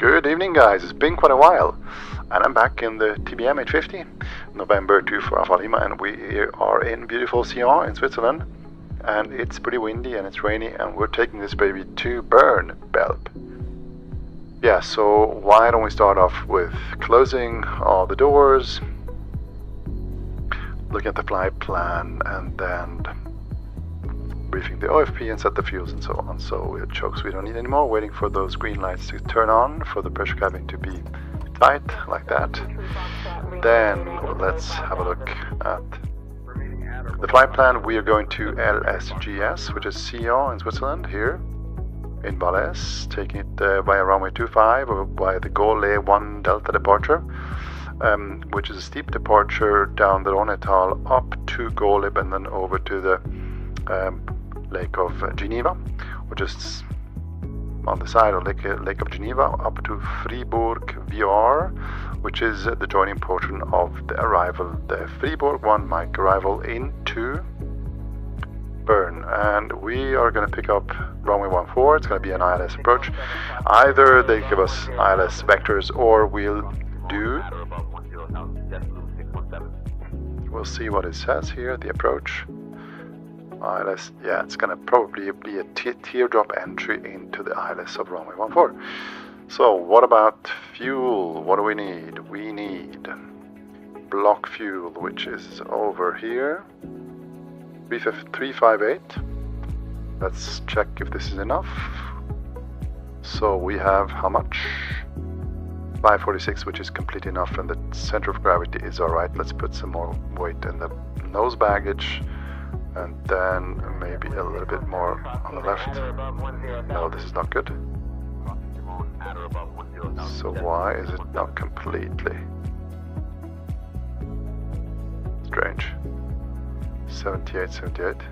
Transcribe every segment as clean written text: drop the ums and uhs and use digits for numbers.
Good evening, guys. It's been quite a while, and I'm back in the TBM850, November 2 for Alpha Lima, and we are in beautiful Sion in Switzerland, and it's pretty windy and it's rainy, and we're taking this baby to Bern, Belp. Yeah, so why don't we start off with closing all the doors, looking at the flight plan, and then briefing the OFP and set the fuels and so on. So we have chokes we don't need anymore, waiting for those green lights to turn on, for the pressure cabin to be tight, like that. Then let's have a look at the flight plan. We are going to LSGS, which is Sion in Switzerland, here in Valais, taking it via runway 25 or via the Gaulle 1 Delta departure, which is a steep departure down the Rhonetal up to Gaulle and then over to the Lake of Geneva, which is on the side of Lake of Geneva, up to Fribourg VR, which is the joining portion of the arrival, the Fribourg 1 mic arrival into Bern. And we are going to pick up runway 14. It's going to be an ILS approach. Either they give us ILS vectors or we'll see what it says here, the approach. ILS, yeah, it's going to probably be a teardrop entry into the ILS of runway 14. So what about fuel? What do we need? We need block fuel, which is over here, 358. Let's check if this is enough. So we have how much? 546, which is complete enough, and the center of gravity is alright. Let's put some more weight in the nose baggage, and then maybe a little bit more on the left. No, this is not good. So why is it not completely? Strange. 78.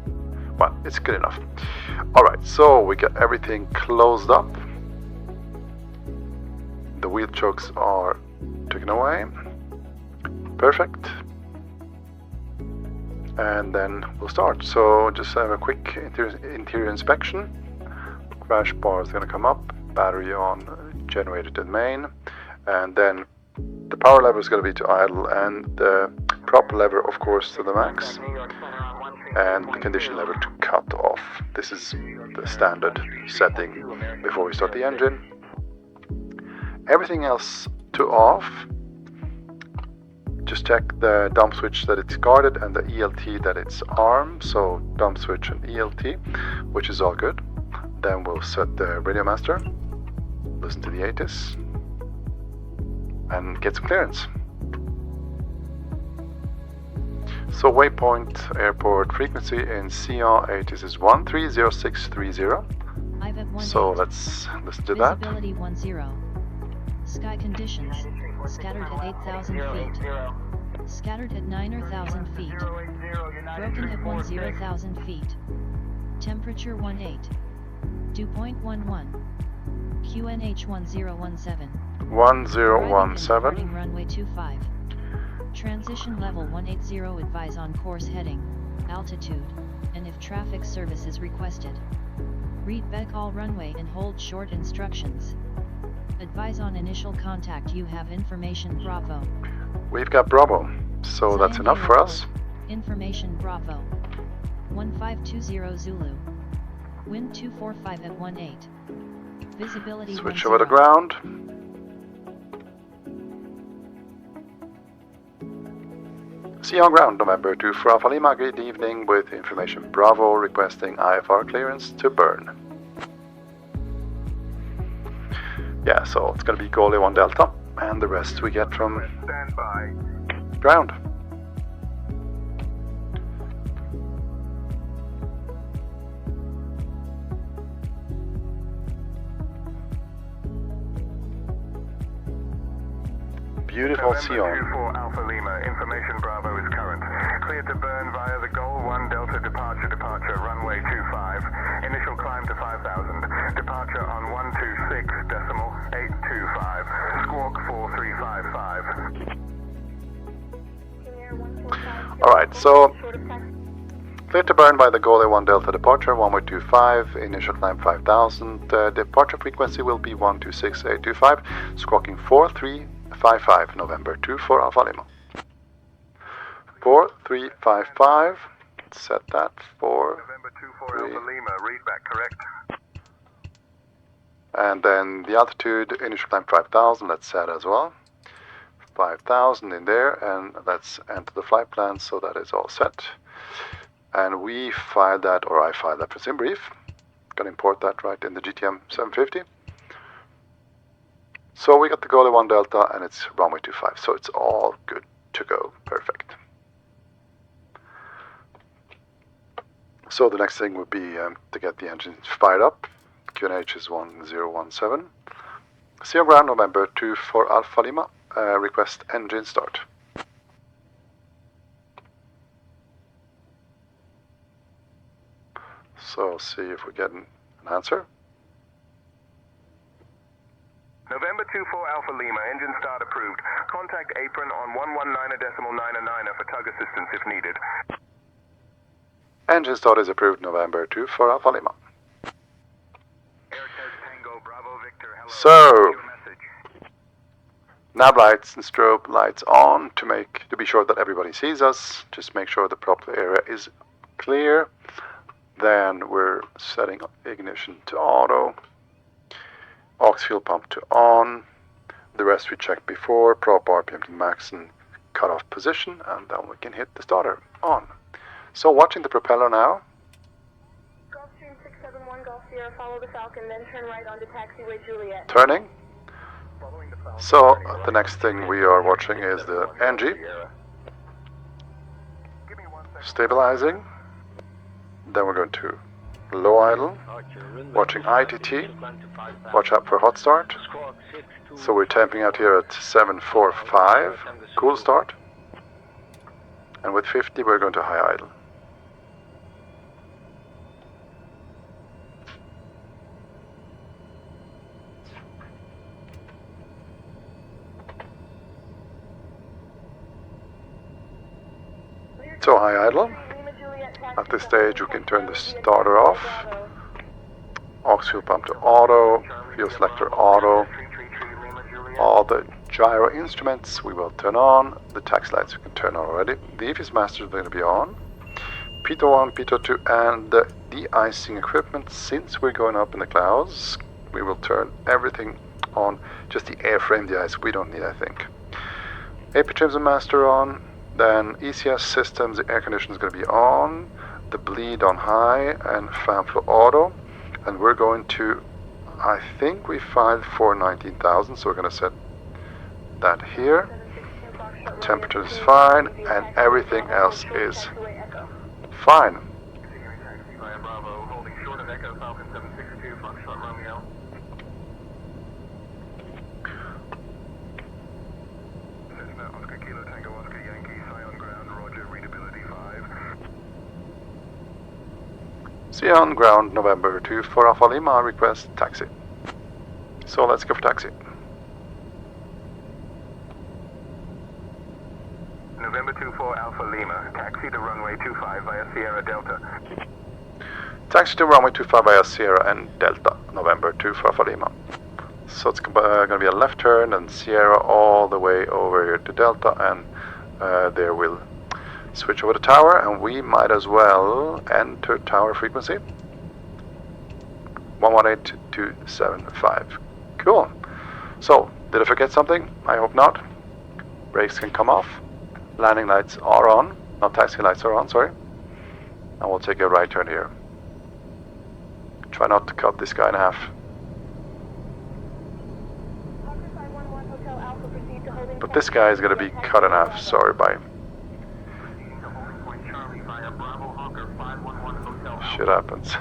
Well, it's good enough. Alright, so we got everything closed up. The wheel chokes are taken away. Perfect. And then we'll start. So just have a quick interior inspection. Crash bar is going to come up, battery on, generator to the main, and then the power lever is going to be to idle, and the prop lever, of course, to the max, and the condition lever to cut off. This is the standard setting before we start the engine. Everything else to off. Just check the dump switch that it's guarded and the ELT that it's armed. So dump switch and ELT, which is all good. Then we'll set the radio master, listen to the ATIS, and get some clearance. So waypoint airport frequency in Sion ATIS is 130630. So let's listen to that. Visibility 10. Sky conditions, scattered at 8,000 feet. Scattered at 9,000 feet. Broken at 10,000 feet. Temperature 18. Dew point 11. QNH 1017. 1017. Runway 25. Transition level 180. Advise on course heading, altitude, and if traffic service is requested. Read back all runway and hold short instructions. Advise on initial contact. You have information Bravo. We've got Bravo, so that's enough for us. Information Bravo. 1520 Zulu. Wind 245 at 18. Visibility. Switch over to ground. See you on ground, November 2 for Alpha Lima. Good evening with information Bravo requesting IFR clearance to Bern. Yeah, so it's going to be Gaulle 1 Delta, and the rest we get from ground. Beautiful Sion. For Alpha Lima, information Bravo is current. Cleared to Bern via the Gaulle 1 Delta departure, runway 25. Initial climb to 5,000. Departure on 126.825. Squawk 4355. Alright, so Cleared to burn by the goal A1 Delta departure, runway 25, initial climb 5000, departure frequency will be 126825, squawking 4355, November 24 Alpha Lima. 4355, set that for November 24 Alpha Lima, readback correct. And then the altitude, initial climb 5000, let's set as well. 5000 in there, and let's enter the flight plan, so that is all set. And we filed that, or I filed that for SimBrief. Gonna import that right in the GTM 750. So we got the goal A1 Delta, and it's runway 25, so it's all good to go. Perfect. So the next thing would be to get the engines fired up. QNH is 1017. Zero ground, November 24 Alpha Lima. Request engine start. So see if we get an answer. November 24 Alpha Lima, engine start approved. Contact apron on 119.99 for tug assistance if needed. Engine start is approved, November 24 Alpha Lima. Tango, Bravo, Victor, hello. So, nav lights and strobe lights on to be sure that everybody sees us. Just make sure the prop area is clear. Then we're setting ignition to auto, aux fuel pump to on. The rest we checked before, prop RPM to max and cutoff position, and then we can hit the starter on. So watching the propeller now. Gulfstream 671 Golf Sierra, follow the Falcon, then turn right onto taxiway Juliet. Turning. So the next thing we are watching is the NG. Stabilizing. Then we're going to low idle. Watching ITT. Watch out for hot start. So we're tamping out here at 745. Cool start. And with 50 we're going to high idle. So high idle. At this stage you can turn the starter off. Aux fuel pump to auto, fuel selector auto. All the gyro instruments we will turn on. The taxi lights we can turn on already. The EFIS masters are going to be on. Pitot 1, Pitot 2, and the de-icing equipment. Since we're going up in the clouds, we will turn everything on. Just the airframe de-ice we don't need, I think. AP trims and master on. Then ECS systems, the air conditioner is going to be on. The bleed on high and fan flow auto. And we're going to, I think we filed for 19,000, so we're going to set that here. Temperature is fine, and everything else is fine. See you on ground, November 24 Alpha Lima, request taxi. So let's go for taxi. November 24 Alpha Lima, taxi to runway 25 via Sierra Delta. Taxi to runway 25 via Sierra and Delta, November 24 Alpha Lima. So it's going to be a left turn and Sierra all the way over here to Delta, and there we'll switch over the tower, and we might as well enter tower frequency 118275. Cool. So did I forget something? I hope not. Brakes can come off. Landing lights are on. No, taxi lights are on, sorry. And we'll take a right turn here. Try not to cut this guy in half. But this guy is going to be cut in half, sorry, bye. Shit happens.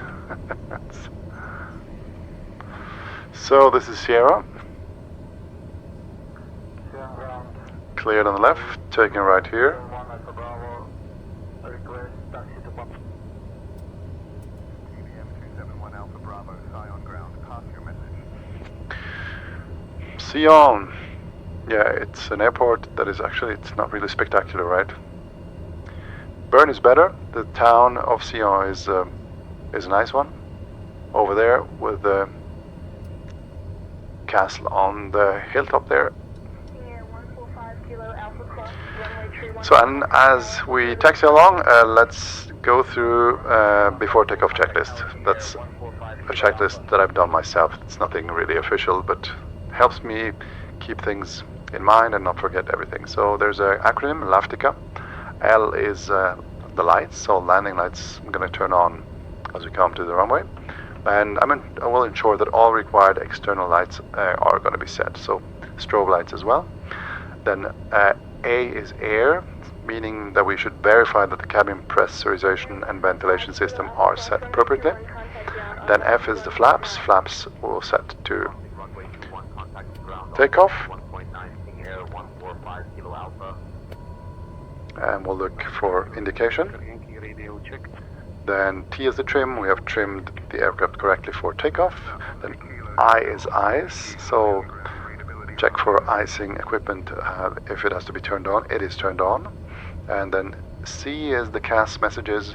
So this is Sierra. Cleared on the left, taking right here. Sion. Yeah, it's an airport that is actually, it's not really spectacular, right? Bern is better. The town of Sion is a nice one. Over there with the castle on the hilltop there. So, and as we taxi along, let's go through before takeoff checklist. That's a checklist that I've done myself. It's nothing really official, but helps me keep things in mind and not forget everything. So there's an acronym, LAFTICA. L is the lights, so landing lights I'm going to turn on as we come to the runway. And I will ensure that all required external lights are going to be set, so strobe lights as well. Then A is air, meaning that we should verify that the cabin pressurization and ventilation system are set appropriately. Then F is the flaps. Flaps will set to takeoff. And we'll look for indication. Then T is the trim. We have trimmed the aircraft correctly for takeoff. Then I is ice. So check for icing equipment if it has to be turned on. It is turned on. And then C is the CAS messages.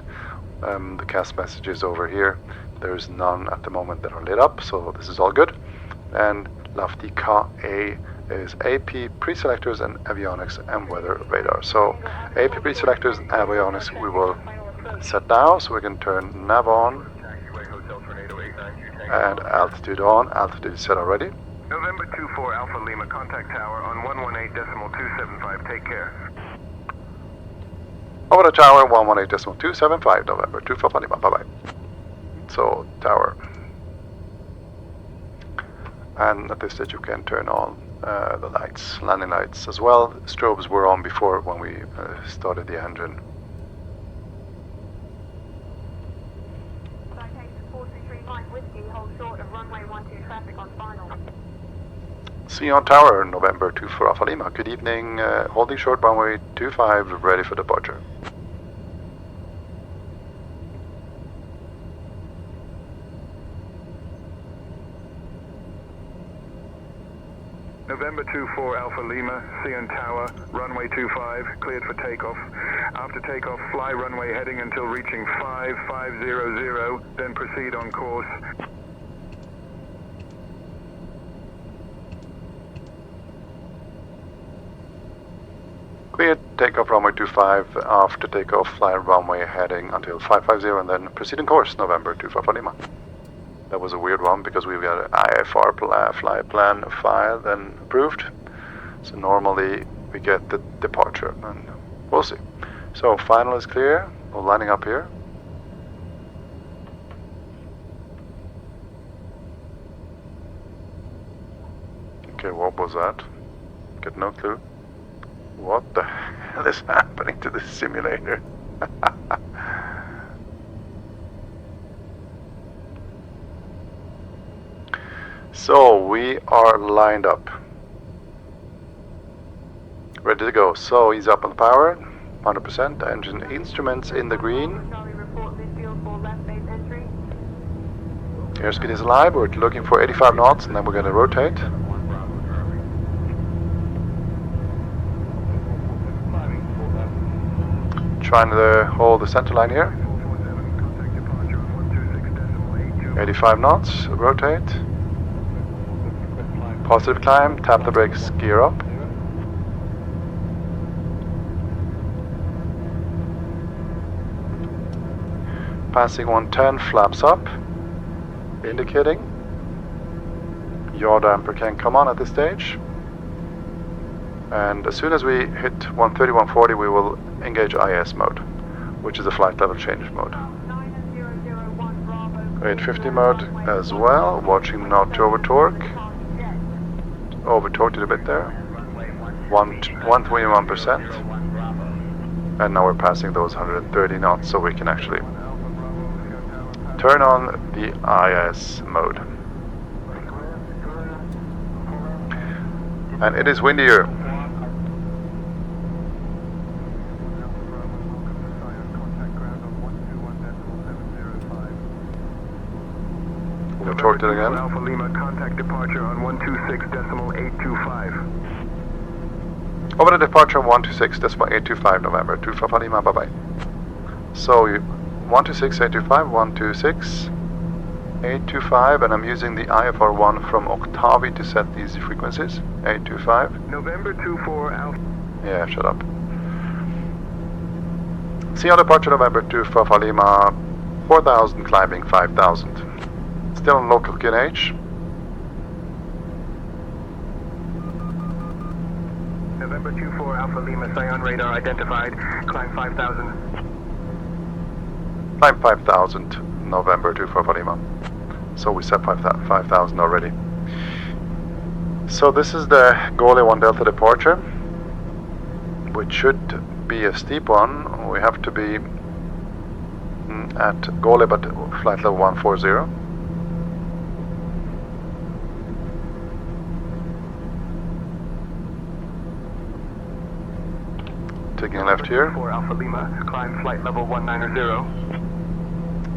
The CAS messages over here, there's none at the moment that are lit up, so this is all good. And LAFTICA A is AP pre-selectors and avionics and weather radar. So AP pre-selectors and avionics we will set now, so we can turn nav on and altitude on. Altitude is set already. November 24 Alpha Lima, contact tower on 118.275, take care. Over the tower, 118.275, November 24 Lima, bye-bye. So, tower. And at this stage you can turn on the lights, landing lights as well. Strobes were on before when we started the engine. Sion Tower, November 24 Alpha Lima. Good evening, holding short runway 25, ready for departure. November 24 Alpha Lima, Sion Tower, runway 25, cleared for takeoff. After takeoff, fly runway heading until reaching 5500, then proceed on course. Cleared, takeoff runway 25, after takeoff, fly runway heading until 550 and then proceed on course, November 24 Alpha Lima. That was a weird one because we've got an IFR flight plan file then approved. So normally we get the departure and we'll see. So final is clear, we're lining up here. Okay, what was that? Get no clue. What the hell is happening to this simulator? So we are lined up. Ready to go. So he's up on the power, 100%. Engine instruments in the green. Airspeed is alive. We're looking for 85 knots and then we're going to rotate. Trying to hold the center line here. 85 knots, rotate. Positive climb, tap the brakes, gear up. Passing 110, flaps up, indicating. Yaw damper can come on at this stage. And as soon as we hit 130, 140, we will engage IS mode, which is a flight level change mode. 850 mode as well, watching not to over torque. Over torqued it a bit there. 121%. And now we're passing those 130 knots, so we can actually turn on the IS mode. And it is windier. Torqued it again. Alpha Lima, contact departure on 126.825. Over the departure on 126.825, November 25 Lima, bye bye. So 126, 825, 126, 825, and I'm using the IFR1 from Octavi to set these frequencies. 825. November 24 Alpha. Yeah, shut up. See on departure November 24 Lima, 4000 climbing 5000. Still on local QNH. November 24 Alpha Lima, Say on radar identified. Climb 5000. Climb 5000, November 24 Lima. So we set 5000 already. So this is the Gole 1 Delta departure, which should be a steep one. We have to be at Gole but flight level 140. Taking left here. 4 Alpha Lima, climb flight level 190.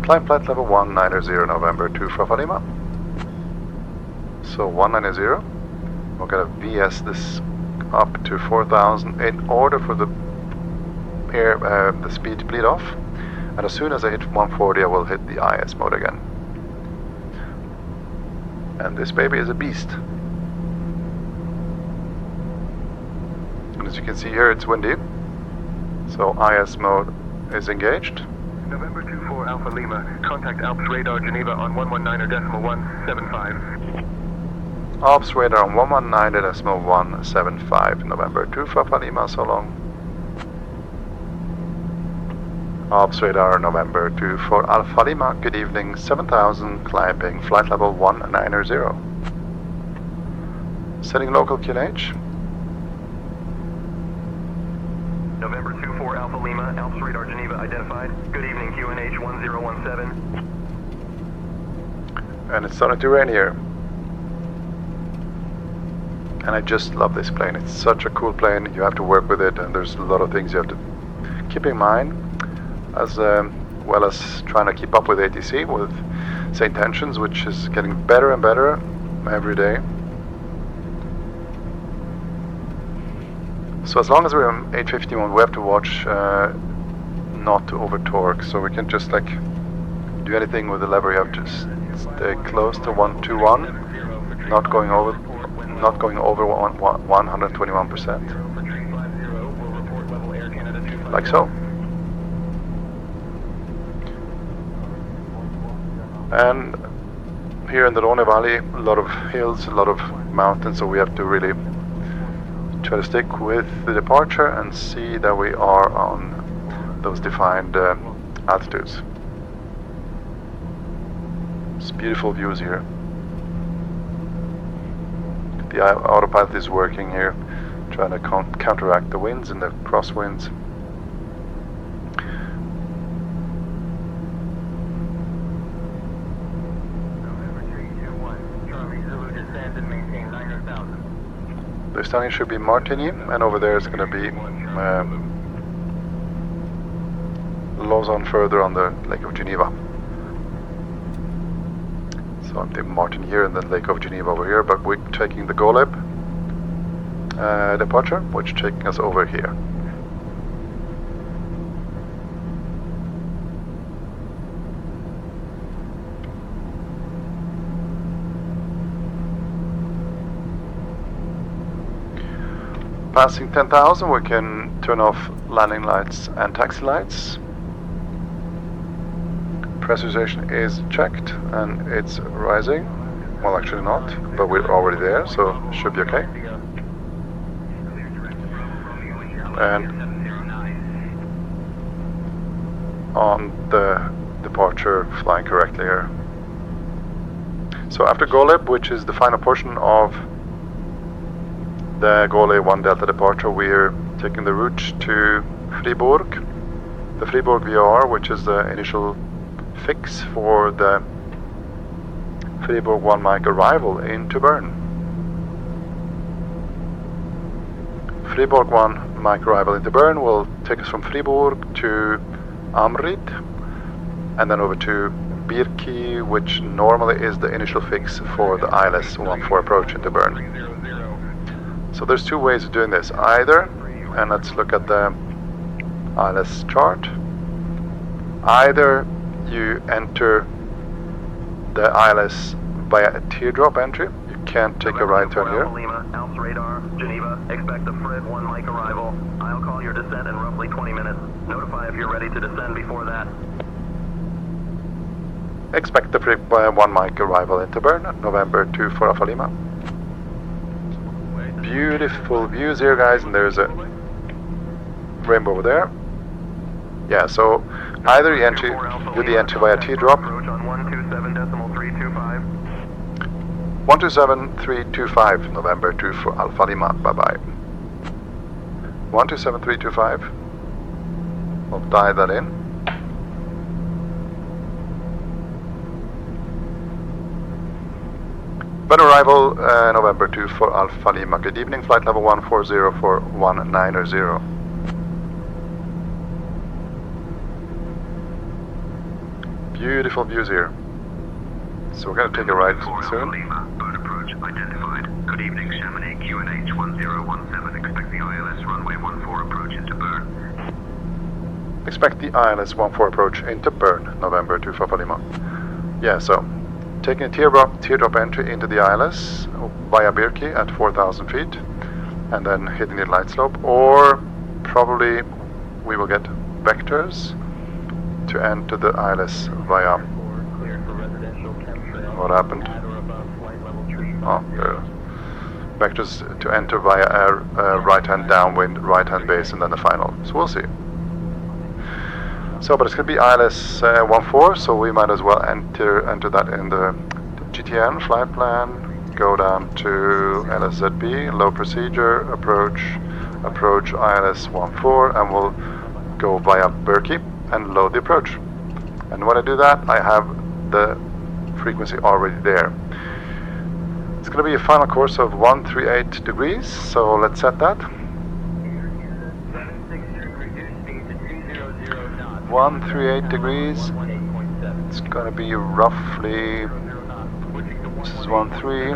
Climb flight level 190, November 24 Lima. So 190. We're gonna VS this up to 4000 in order for the the speed to bleed off. And as soon as I hit 140, I will hit the IS mode again. And this baby is a beast. And as you can see here, it's windy. So IS mode is engaged. November 24 Alpha Lima, contact Alps radar Geneva on 119.175. Alps radar on 119.175. November 24 Lima, so long. Alps radar November 24 Alpha Lima, good evening, 7000 climbing, flight level 190. Setting local QNH. November 24 Alpha Lima, Alps radar Geneva identified. Good evening, QNH 1017. And it's starting to rain here. And I just love this plane. It's such a cool plane. You have to work with it, and there's a lot of things you have to keep in mind, as well as trying to keep up with ATC, with SayIntentions, which is getting better and better every day. So as long as we're on 851, we have to watch not to over torque. So we can just like do anything with the lever. You have to stay close to 121, not going over 121%, like so. And here in the Rhone Valley, a lot of hills, a lot of mountains, so we have to really try to stick with the departure and see that we are on those defined altitudes. It's beautiful views here. The autopilot is working here, trying to counteract the winds and the crosswinds. The standing should be Martigny, and over there is going to be Lausanne further on the Lake of Geneva. So I'm taking Martigny here and then Lake of Geneva over here, but we're taking the Goleb departure, which is taking us over here. Passing 10,000, we can turn off landing lights and taxi lights. Pressurization is checked and it's rising. Well, actually not, but we're already there, so it should be okay. And on the departure, flying correctly here. So after Goleb, which is the final portion of the Gole 1 Delta departure, we're taking the route to Fribourg, the Fribourg VOR, which is the initial fix for the Fribourg 1 mic arrival into Bern. Fribourg 1 mic arrival into Bern will take us from Fribourg to Amrid, and then over to Birki, which normally is the initial fix for the ILS 14 approach into Bern. So there's two ways of doing this. Either, and let's look at the ILS chart, Either you enter the ILS via a teardrop entry, you can't take a right turn here. Lima, Alps radar, Geneva, expect a Fred 1 Mike arrival. I'll call your descent in roughly 20 minutes. Notify if you're ready to descend before that. Expect the Fred 1 Mike arrival into Bern, November 2 for Alpha Lima. Beautiful views here, guys, and there's a rainbow over there. Yeah, so either you do the entry via teardrop. Approach on 127.325. 127.325, November 2 for Alpha Lima, bye-bye. 127.325, we'll dial that in. Bern arrival, November 2 for Alpha Lima. Good evening, flight level 140 for 190. Beautiful views here. So we're going to take a right soon. Lima, Bern approach identified. Good evening, Chamonix, QNH 1017. Expect the ILS runway 14 approach into Bern. Expect the ILS 14 approach into Bern, November 2 for Alpha Lima. Yeah, so taking a teardrop entry into the ILS via Birki at 4,000 feet and then hitting the light slope, or probably we will get vectors to enter the ILS via, what happened? Oh, vectors to enter via a right-hand downwind, right-hand base, and then the final. So we'll see. So, but it's going to be ILS 14, so we might as well enter that in the GTN flight plan. Go down to LSZB, low procedure, approach ILS 14, and we'll go via Birki and load the approach. And when I do that, I have the frequency already there. It's going to be a final course of 138 degrees, so let's set that. 138 degrees. It's going to be roughly, this is 13,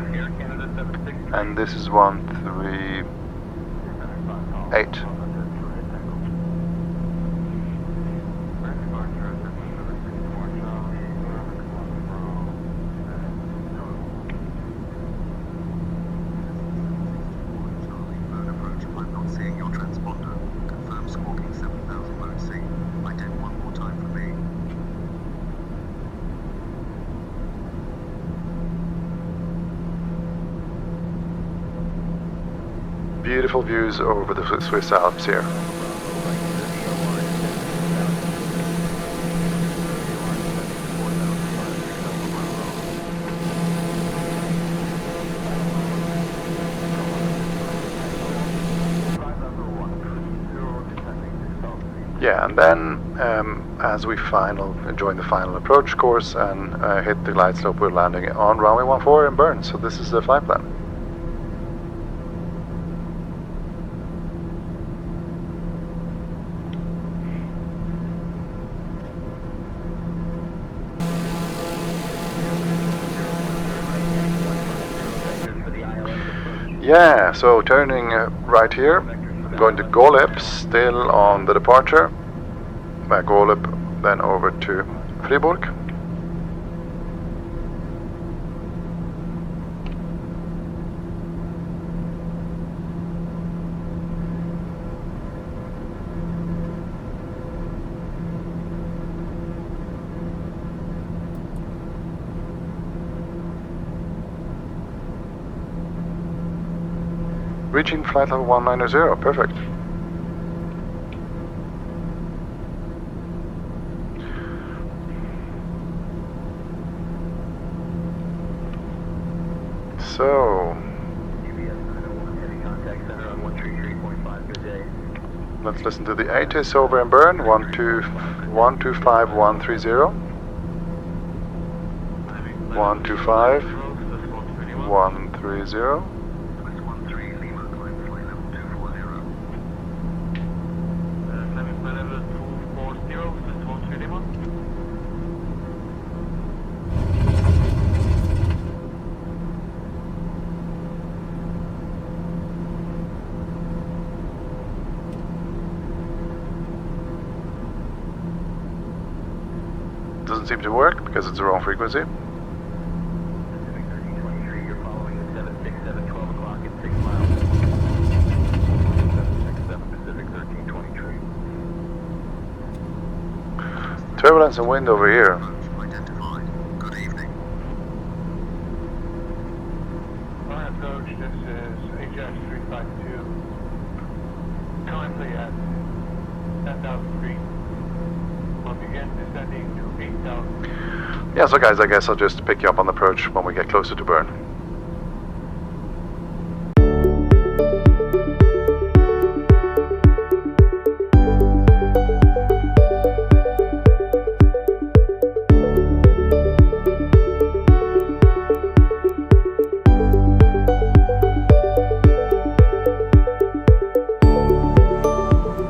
and this is 138. Beautiful views over the Swiss Alps here. Yeah, and then as we join the final approach course and hit the glide slope, we're landing on runway 14 in Bern. So this is the flight plan. Yeah, so turning right here, going to Golep, still on the departure, by Golep, then over to Fribourg. Reaching flight level 190, perfect. So, let's listen to the ATC over in Bern, 125130. 125130. doesn't seem to work because it's the wrong frequency. Pacific 1323, you're following the 767, 12 o'clock at 6 miles. 767 Pacific 1323. Turbulence and wind over here. Identified. Good evening. My approach, this is HX352. Currently at 10,000 feet. We'll begin descending to 8,000. Yeah, so guys, I guess I'll just pick you up on the approach when we get closer to burn.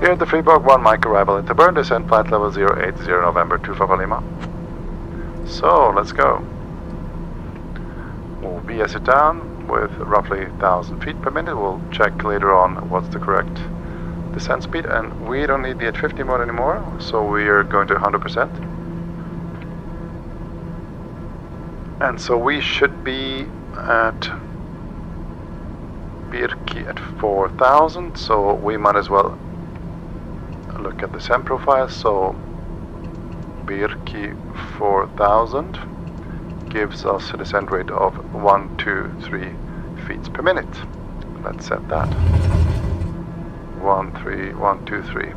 Here at the Freeburg 1 Mike arrival at the burn, descent flight level 080 November 25 Lima. So let's go. We'll BS it down with roughly 1,000 feet per minute. We'll check later on what's the correct descent speed, and we don't need the 850 mode anymore, so we are going to 100%. And so we should be at Birki at 4,000, so we might as well look at the SEM profile. So Birki 4000 gives us a descent rate of 123 feet per minute. Let's set that. 123.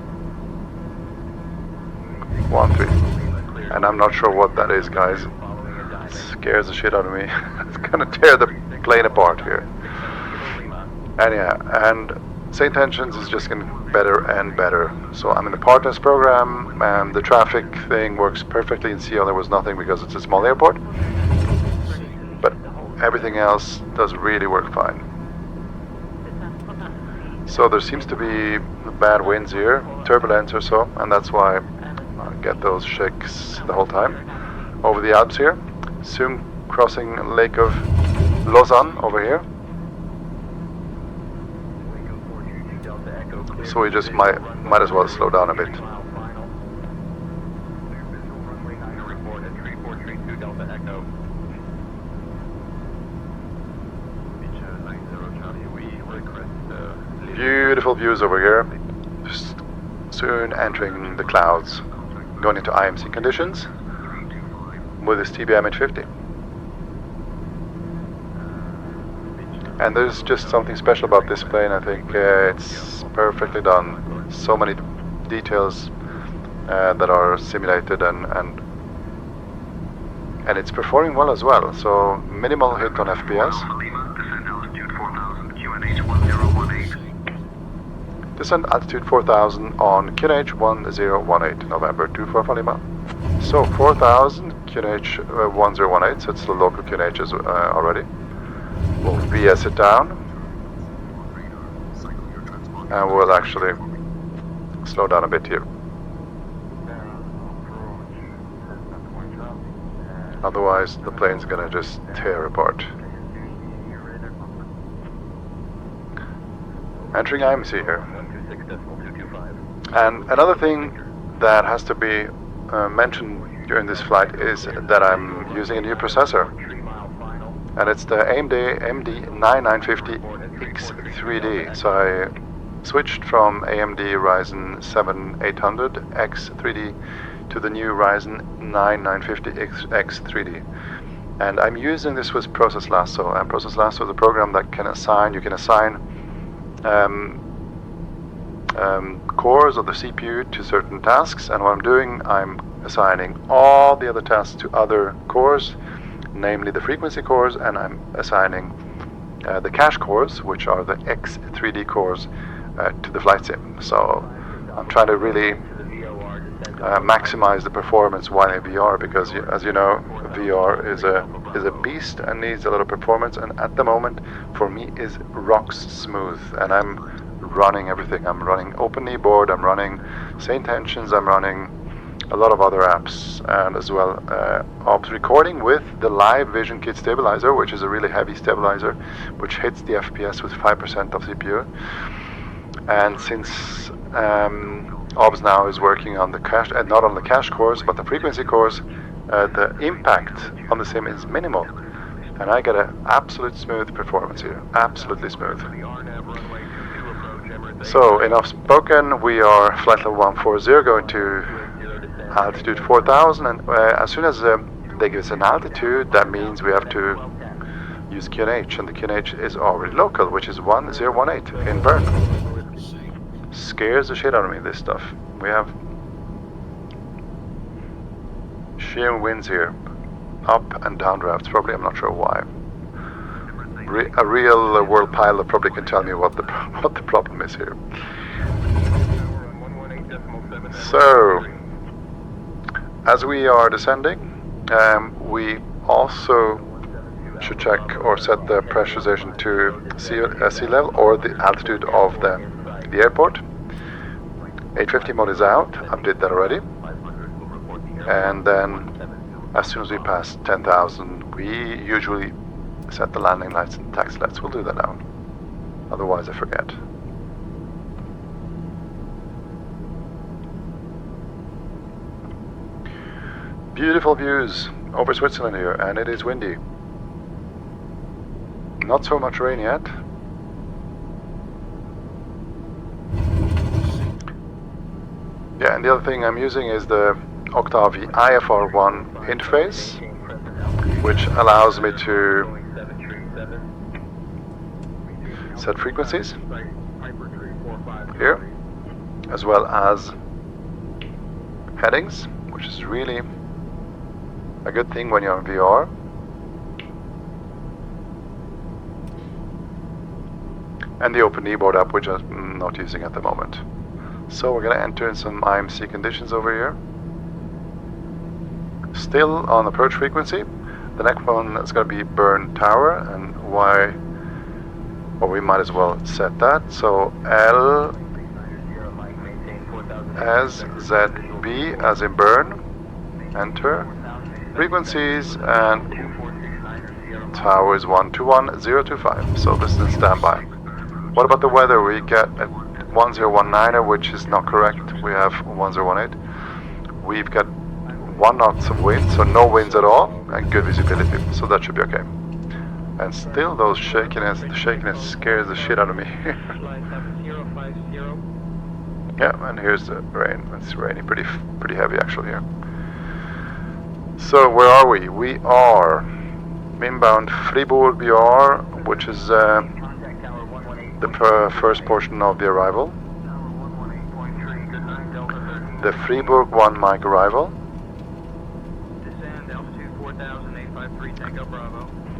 13. And I'm not sure what that is, guys. It scares the shit out of me. It's gonna tear the plane apart here. Anyhow, and SayIntentions is just getting better and better. So I'm in the partners program, and the traffic thing works perfectly. In Seattle there was nothing because it's a small airport, but everything else does really work fine. So there seems to be bad winds here, turbulence or so, and that's why I get those shakes the whole time. Over the Alps here, soon crossing Lake of Lausanne over here. So we just might as well slow down a bit. Beautiful views over here. Just soon entering the clouds, going into IMC conditions with this TBM850. And there's just something special about this plane. I think it's perfectly done. So many details that are simulated, and it's performing well as well. So minimal hit on FPS. Descent altitude 4000 on QNH 1018 November 24 Lima. So 4000 QNH 1018. So it's the local QNH already. We'll BS it down, and we'll actually slow down a bit here. Otherwise the plane's gonna just tear apart. Entering IMC here. And another thing that has to be mentioned during this flight is that I'm using a new processor. And it's the AMD MSFS2020 So I switched from AMD Ryzen 9850X3D to the new Ryzen 9950X3D. And I'm using this with Process Lasso. And Process Lasso is a program that you can assign cores of the CPU to certain tasks. And what I'm doing, I'm assigning all the other tasks to other cores, namely the frequency cores, and I'm assigning the cache cores, which are the X3D cores, to the flight sim. So I'm trying to really maximize the performance while in VR, because as you know, VR is a beast and needs a lot of performance, and at the moment for me is rocks smooth, and I'm running everything. I'm running OpenKnee, I'm running SayIntentions, I'm running a lot of other apps, and as well ops recording with the Live Vision Kit stabilizer, which is a really heavy stabilizer, which hits the FPS with 5% of CPU. And since OBS now is working on the cache, and not on the cache cores, but the frequency cores, the impact on the sim is minimal, and I get an absolute smooth performance here, absolutely smooth. So enough spoken, we are flight level 140 going to altitude 4000, and as soon as they give us an altitude, that means we have to use QNH, and the QNH is already local, which is 1018 in Bern. Scares the shit out of me, this stuff. We have sheer winds here, up and down drafts, probably, I'm not sure why. A real world pilot probably can tell me what the problem is here. So, as we are descending, we also should check or set the pressurization to sea level or the altitude of the airport. 850 mode is out, I did that already. And then as soon as we pass 10,000, we usually set the landing lights and taxi lights. We'll do that now, otherwise I forget. Beautiful views over Switzerland here, and it is windy. Not so much rain yet. Yeah, and the other thing I'm using is the Octavi IFR1 interface, which allows me to set frequencies here, as well as headings, which is really a good thing when you're on VR. And the Open Kneeboard app, which I'm not using at the moment. So we're going to enter in some IMC conditions over here. Still on approach frequency. The next one is going to be Bern Tower, and why? Well, we might as well set that. So L as ZB as in Bern. Enter. Frequencies, and tower is 121025. So this is in standby. What about the weather? We get a 1019er, which is not correct. We have 1018. We've got 1 knots of wind, so no winds at all, and good visibility. So that should be okay. And still, those shakiness, the shakiness scares the shit out of me. Yeah, and here's the rain. It's raining pretty heavy actually here. So where are we? We are inbound Fribourg BR, which is the first portion of the arrival. The Fribourg 1 mic arrival.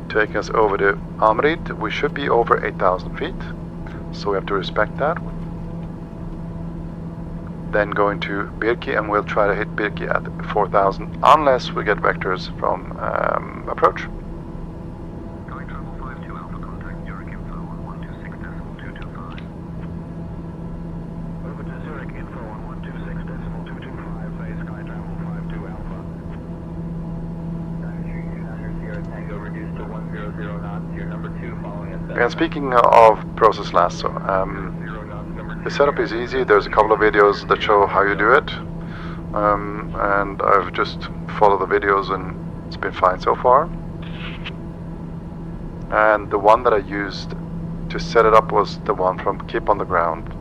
Taking us over to Amrit. We should be over 8,000 feet, so we have to respect that. Then going to Birki, and we'll try to hit Birki at 4,000 unless we get vectors from approach. Going travel 52 Alpha, contact Zurich info on 126.225. Over to Zurich info on 126.225, say sky travel 52 Alpha. Sierra Tango reduced to 100 knots, your number 2 following us. And speaking of process lasso, the setup is easy. There's a couple of videos that show how you do it, and I've just followed the videos and it's been fine so far. And the one that I used to set it up was the one from Keep on the Ground.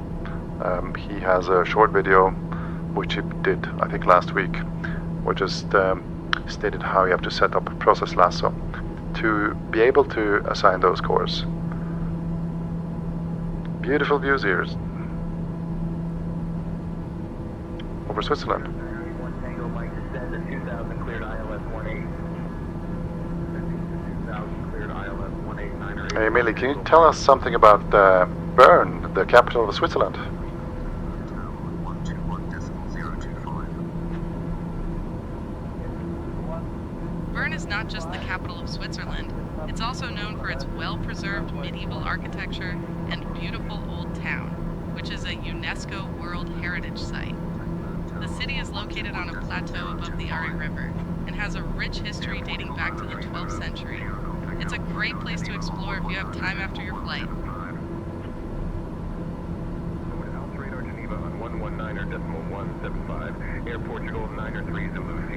He has a short video which he did, I think last week, which just stated how you have to set up a process lasso to be able to assign those cores. Beautiful views here over Switzerland. Hey Millie, can you tell us something about Bern, the capital of Switzerland? Bern is not just the capital of Switzerland, it's also known for its well-preserved medieval architecture and beautiful old town, which is a UNESCO World Heritage Site. The city is located on a plateau above the Ari River and has a rich history dating back to the 12th century. It's a great place to explore if you have time after your flight.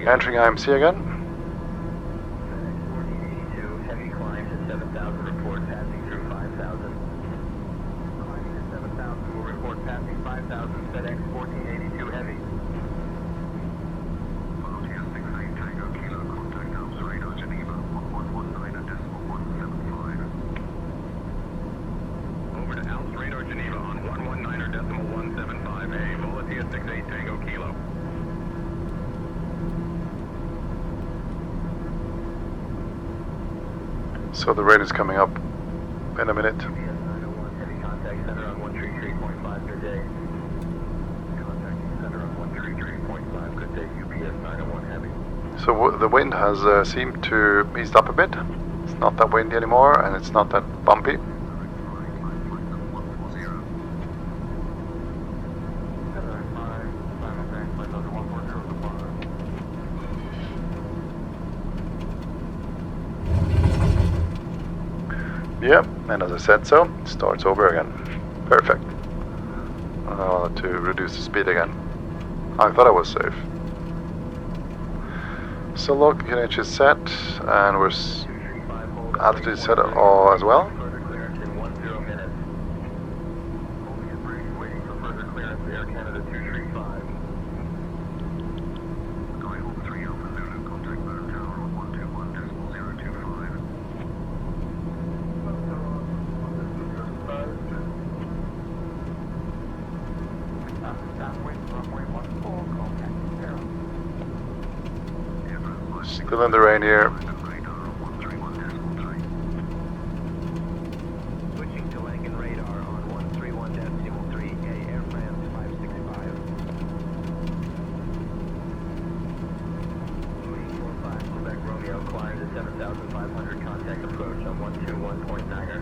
Entering IMC again. 5000 FedEx1482 Heavy. Over to Alps Radar Geneva on 119.175A, Volatia 68 Tango Kilo. So the rain is coming up in a minute. UPS 901 Heavy contact center on 133.5, good day. Contacting center on 133.5, good day, UPS 901 Heavy. So the wind has seemed to ease up a bit. It's not that windy anymore, and it's not that bumpy. Yep, and as I said so, it starts over again. Perfect. To reduce the speed again. I thought I was safe. So look, QNH is set, and we're altitude is set as well. Further clearance in 10 minutes. Only a bridge waiting for further clearance, Air Canada 235. Going home 3 Alpha Zulu, contact Motor Tower on 121.025. Downwind runway 14, contact Zero. Still in the rain here. Switching to Langen radar on 131.3A, Air France 565. Louis 45, Quebec Romeo, climb to 7,500, contact approach on 121.9er.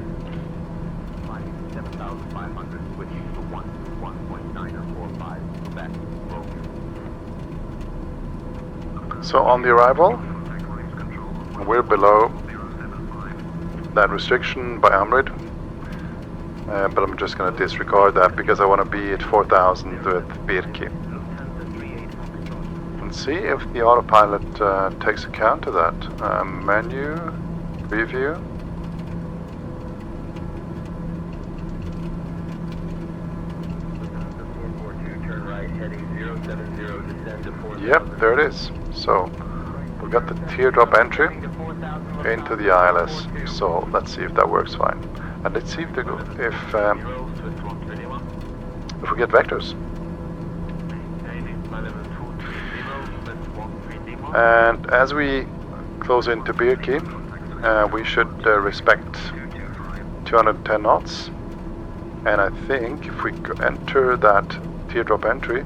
Climbing to 7,500, switching to 121.9er, 45, Quebec Romeo. So on the arrival, we're below that restriction by Amrid, but I'm just going to disregard that because I want to be at 4,000 with Birki. And see if the autopilot takes account of that. Menu, preview. Turn right, heading 070, descend to 4,000. Yep, there it is. So we got the teardrop entry into the ILS. So let's see if that works fine, and let's see if we get vectors. And as we close into Birki, we should respect 210 knots. And I think if we enter that teardrop entry,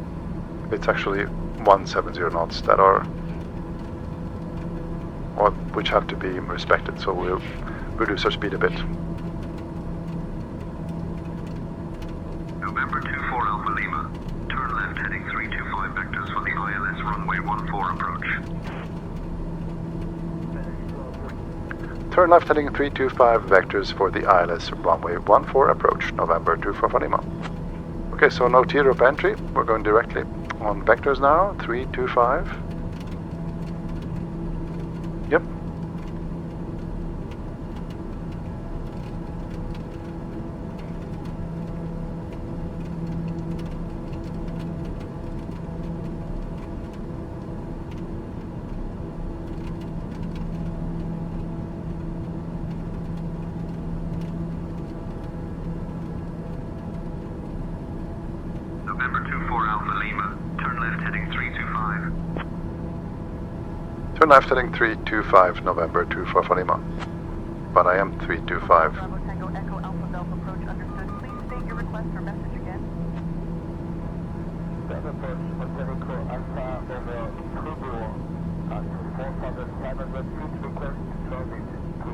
it's actually 170 knots that are, or which have to be respected. So we'll reduce our speed a bit. November 24 Alpha Lima. Turn left heading 325 vectors for the ILS runway 14 approach. Turn left heading 325 vectors for the ILS runway 14 approach. November 24 Lima. Okay, so no teardrop entry. We're going directly on vectors now. 325. Yep. November 24 Alpha Lima. Turn left heading 325. Turn left heading 325, November 24 Lima. But I am 325. Bravo Tango Echo Alpha Delta approach understood. Please state your request or message again. Approach Pacifico Alpha over Kubu at 4,500 feet request traffic to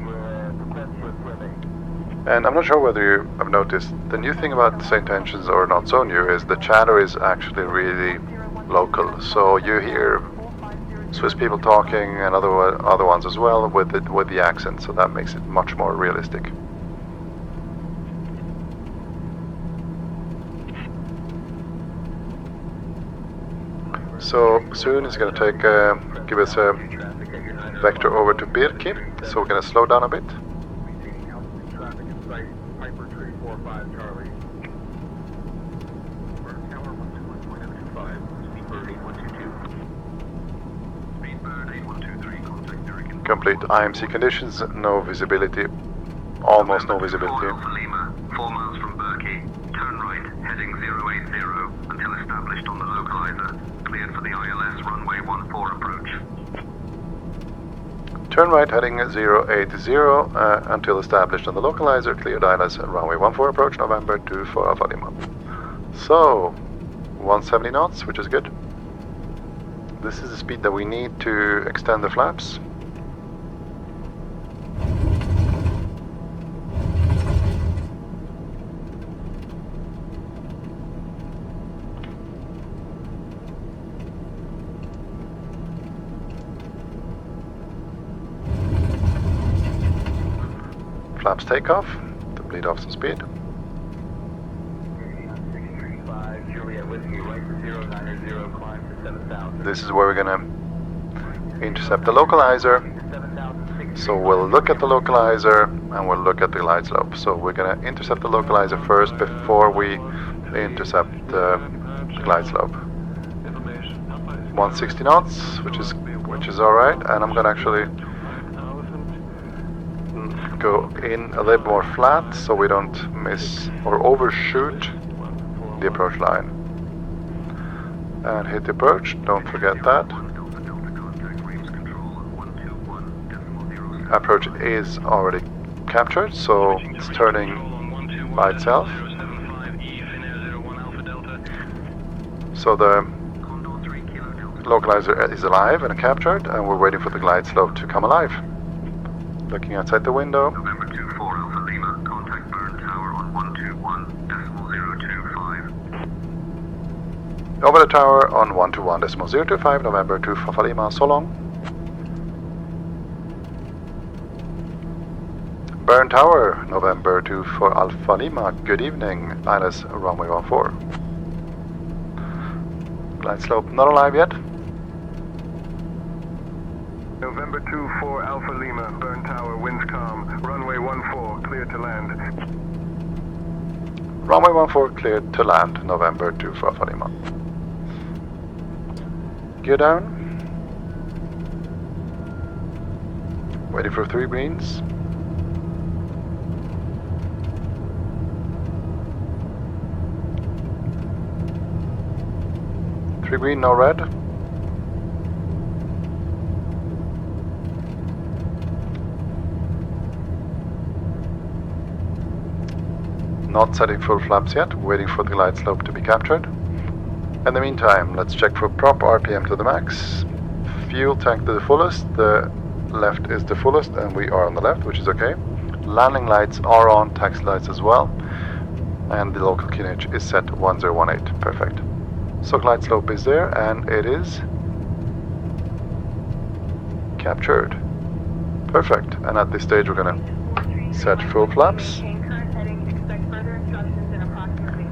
your survey. And I'm not sure whether you have noticed, the new thing about SayIntentions, or not so new, is the chatter is actually really local. So you hear Swiss people talking and other ones as well with the accent, so that makes it much more realistic. So soon it's going to give us a vector over to Birki, so we're going to slow down a bit. complete. IMC conditions, no visibility, almost no visibility. Alpha Lima, 4 miles from Berkey. Turn right, heading 080 until established on the localizer. Cleared for the ILS runway 14 approach. Turn right, heading 080 until established on the localizer. Cleared ILS runway 14 approach, November 24 Alpha Lima. So, 170 knots, which is good. This is the speed that we need to extend the flaps. Flaps take off to bleed off some speed. This is where we're gonna intercept the localizer. So we'll look at the localizer and we'll look at the glide slope. So we're gonna intercept the localizer first before we intercept the glide slope. 160 knots, which is all right, and I'm gonna actually go in a little more flat so we don't miss or overshoot the approach line. And hit the approach, don't forget that. Approach is already captured, so it's turning by itself. So the localizer is alive and captured, and we're waiting for the glide slope to come alive. Looking outside the window. November 24 Alpha Lima, contact burn tower on 121.025. Over the tower on 121.025, November 2 Alpha Lima, so long. Burn tower, November 2 for Alpha Lima, good evening, ILS runway 14. Glide slope not alive yet. November 24 Alpha Lima, burn tower, winds calm, runway 14, clear to land. Runway 14 cleared to land, November 2 for Alpha Lima. Gear down. Waiting for 3 greens. Three green, no red. Not setting full flaps yet, waiting for the glide slope to be captured. In the meantime, let's check for prop RPM to the max. Fuel tank to the fullest, the left is the fullest and we are on the left, which is okay. Landing lights are on, taxi lights as well. And the local QNH is set to 1018, perfect. So glide slope is there and it is captured. Perfect, and at this stage we're gonna set full flaps.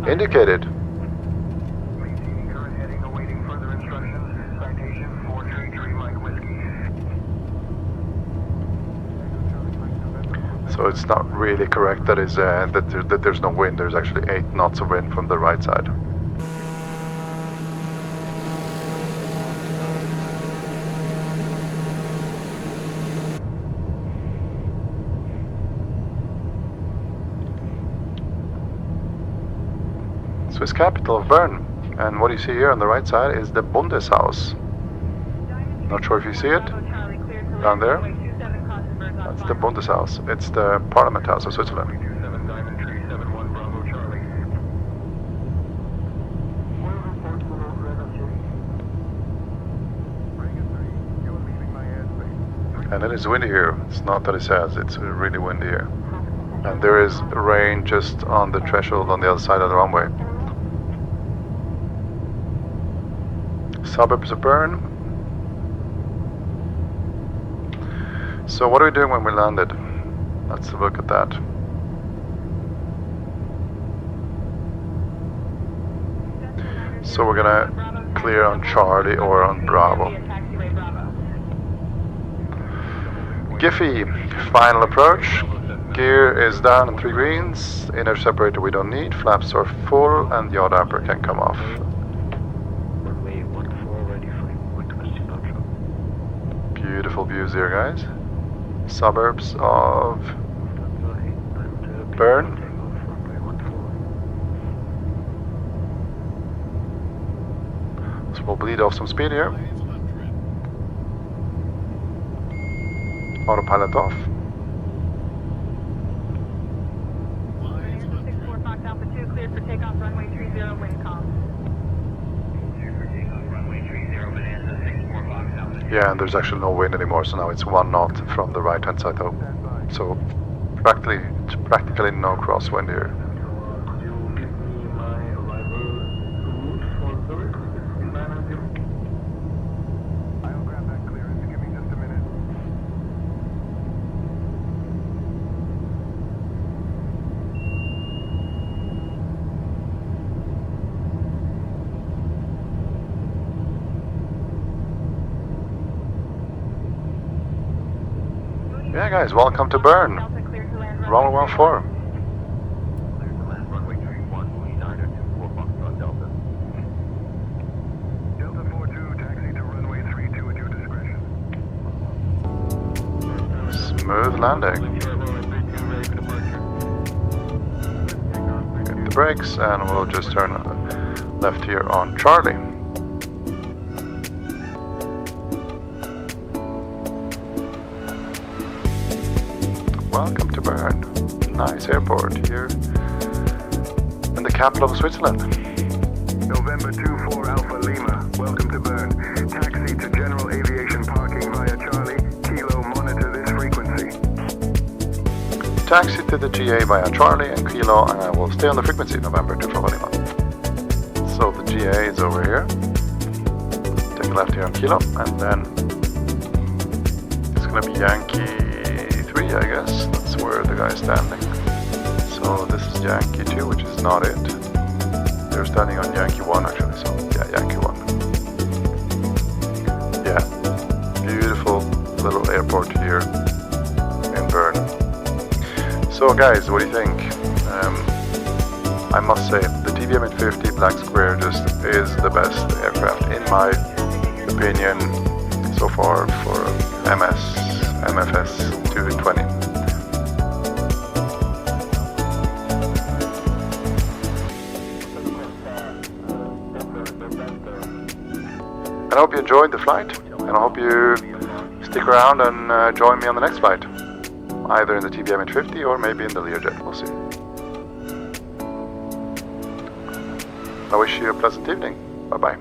Indicated. Maintaining current heading, awaiting further instructions. Citation 433 Mike Whiskey. So it's not really correct that is that there's no wind. There's actually 8 knots of wind from the right side. Swiss capital of Bern, and what you see here on the right side is the Bundeshaus. Not sure if you see it down there. That's the Bundeshaus. It's the Parliament House of Switzerland. And it is windy here. It's not that it says, it's really windy here. And there is rain just on the threshold on the other side of the runway. Suburbs of Bern. So what are we doing when we landed? Let's look at that. So we're gonna clear on Charlie or on Bravo. Giffy, final approach. Gear is down in 3 greens. Inner separator we don't need. Flaps are full and yaw damper can come off. Beautiful views here, guys. suburbs of Bern. So we'll bleed off some speed here. Autopilot off. 64 Fox Alpha 2, cleared for takeoff, runway 30, wind calm. Yeah, and there's actually no wind anymore, so now it's 1 knot from the right hand side though. So practically no crosswind here. I'll grab that clearance. Give me just a minute. Yeah guys, welcome to Bern. Delta cleared to land Runway 14. Cleared to land runway 31, Niner 24 Foxtrot Delta. Delta 42, taxi to runway 32 at your discretion. Smooth landing. Hit the brakes and we'll just turn left here on Charlie. Welcome to Bern. Nice airport here in the capital of Switzerland. November 24 Alpha Lima, welcome to Bern. Taxi to general aviation parking via Charlie. Kilo, monitor this frequency. Taxi to the GA via Charlie and Kilo, and I will stay on the frequency November 24 Lima. So the GA is over here. Take a left here on Kilo, and then it's gonna be Yankee 3, I guess. That's where the guy's standing. So this is Yankee 2, which is not it. They're standing on Yankee 1 actually, so yeah, Yankee 1. Yeah, beautiful little airport here in Bern. So guys, what do you think? I must say, the TBM850 Black Square just is the best aircraft in my opinion so far for MSFS2020. And I hope you enjoyed the flight, and I hope you stick around and join me on the next flight, either in the TBM850 or maybe in the Learjet, we'll see. I wish you a pleasant evening. Bye bye.